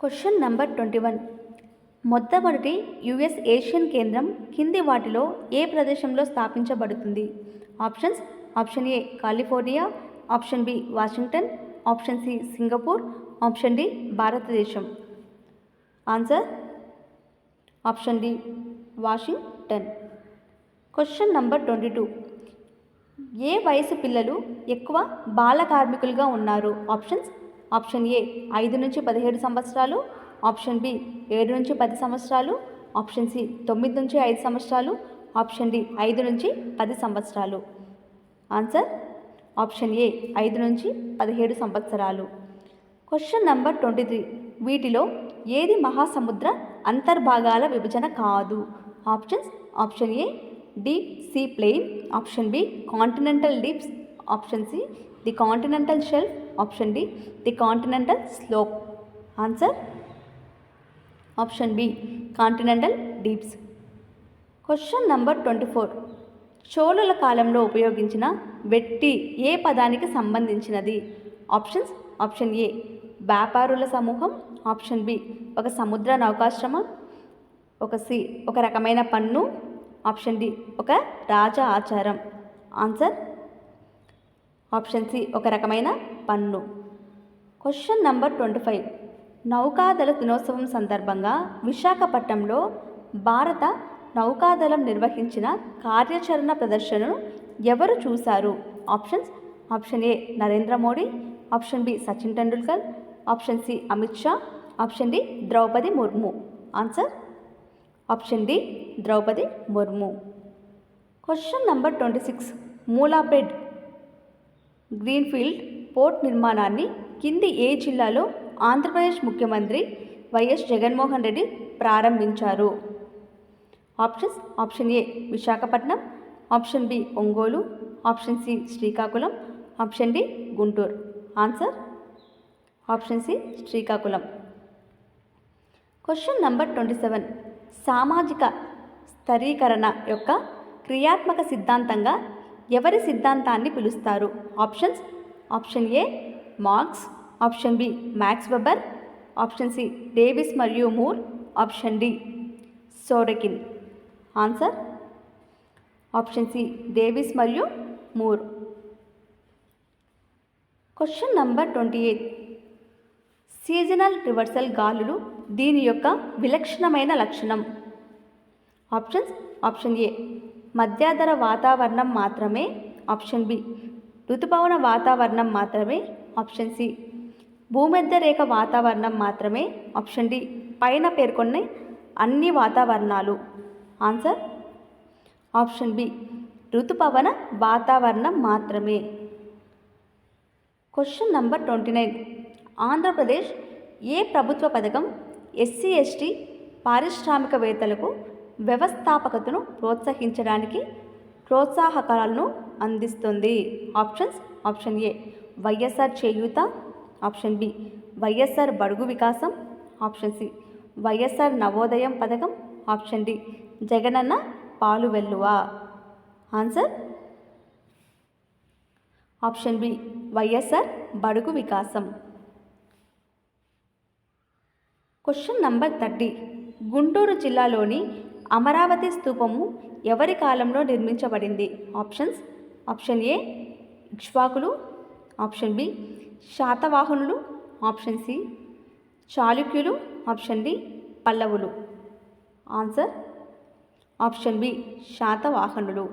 Question number 21. మొట్టమొదటి US Asian కేంద్రం కింది వాటిలో ఏ ప్రదేశంలో స్థాపించబడుతుంది? Options: option A California, option B Washington, option C Singapore, option D భారతదేశం. Answer option D Washington. Question number 22. ఏ వయసు పిల్లలు ఎక్కువ బాల కార్మికులుగా ఉన్నారు? ఆప్షన్స్: ఆప్షన్ ఏ 5 నుంచి 17 సంవత్సరాలు, ఆప్షన్ బి 7 నుంచి 10 సంవత్సరాలు, ఆప్షన్ సి 9 నుంచి 5 సంవత్సరాలు, ఆప్షన్ డి 5 నుంచి 10 సంవత్సరాలు. ఆన్సర్ ఆప్షన్ ఏ 5 నుంచి 17 సంవత్సరాలు. Question number 23. వీటిలో ఏది మహాసముద్ర అంతర్భాగాల విభజన కాదు? Options: option A deep sea plain, option B continental deeps, option C the continental shelf, option D the continental slope. Answer option B continental deeps. Question number 24. చోళుల కాలంలో ఉపయోగించిన వెట్టి ఏ పదానికి సంబంధించినది? ఆప్షన్స్: ఆప్షన్ ఏ వ్యాపారుల సమూహం, ఆప్షన్ బి ఒక సముద్ర నౌకాశ్రమం, ఒక రకమైన పన్ను, ఆప్షన్ డి ఒక రాజ ఆచారం. ఆన్సర్ ఆప్షన్ సి ఒక రకమైన పన్ను. Question number 25. నౌకాదళ దినోత్సవం సందర్భంగా విశాఖపట్నంలో భారత నౌకాదళం నిర్వహించిన కార్యాచరణ ప్రదర్శనను ఎవరు చూశారు? Options: option A Narendra Modi, option B Sachin Tendulkar, option C Amit Shah, option D Droupadi Murmu. Answer option D Droupadi Murmu. Question number 26. Mulapet greenfield port నిర్మాణాన్ని కింది ఏ జిల్లాలో ఆంధ్రప్రదేశ్ ముఖ్యమంత్రి వైఎస్ జగన్మోహన్ రెడ్డి ప్రారంభించారు? Options: option A Visakhapatnam, option B Ongole, option C Srikakulam, option D Guntur. Answer option C Srikakulam. Question number 27. సామాజిక స్థిరీకరణ యొక్క క్రియాత్మక సిద్ధాంతంగా ఎవరి సిద్ధాంతాన్ని పిలుస్తారు? Options: option A Marx, option B Max Weber, option C Davis మరియు Moore, option D Sorokin. Answer option C Davis మరియు Moore. Question number 28. Seasonal reversal గాలులు దీని యొక్క విలక్షణమైన లక్షణం? ఆప్షన్స్: ఆప్షన్ ఏ మధ్యాధర వాతావరణం మాత్రమే, ఆప్షన్ బి ఋతుపవన వాతావరణం మాత్రమే, ఆప్షన్ సి భూమధ్య రేఖ వాతావరణం మాత్రమే, ఆప్షన్ డి పైన పేర్కొన్న అన్ని వాతావరణాలు. ఆన్సర్ ఆప్షన్ బి ఋతుపవన వాతావరణం మాత్రమే. Question number 29. ఆంధ్రప్రదేశ్ ఏ ప్రభుత్వ పథకం ఎస్సీ ఎస్టీ పారిశ్రామికవేత్తలకు వ్యవస్థాపకతను ప్రోత్సహించడానికి ప్రోత్సాహకాలను అందిస్తుంది? ఆప్షన్స్: ఆప్షన్ ఏ వైఎస్ఆర్ చేయూత, ఆప్షన్ బి వైఎస్ఆర్ బడుగు వికాసం, ఆప్షన్ సి వైఎస్ఆర్ నవోదయం పథకం, ఆప్షన్ డి జగనన్న పాలు వెల్లువ. ఆన్సర్ ఆప్షన్ బి వైఎస్ఆర్ బడుగు వికాసం. Question number 30. గుంటూరు జిల్లాలోని అమరావతి స్తూపము ఎవరి కాలంలో నిర్మించబడింది? ఆప్షన్స్: ఆప్షన్ ఏ ఇక్ష్వాకులు, ఆప్షన్ బి శాతవాహనులు, ఆప్షన్ సి చాళుక్యులు, ఆప్షన్ డి పల్లవులు. ఆన్సర్ ఆప్షన్ బి శాతవాహనులు.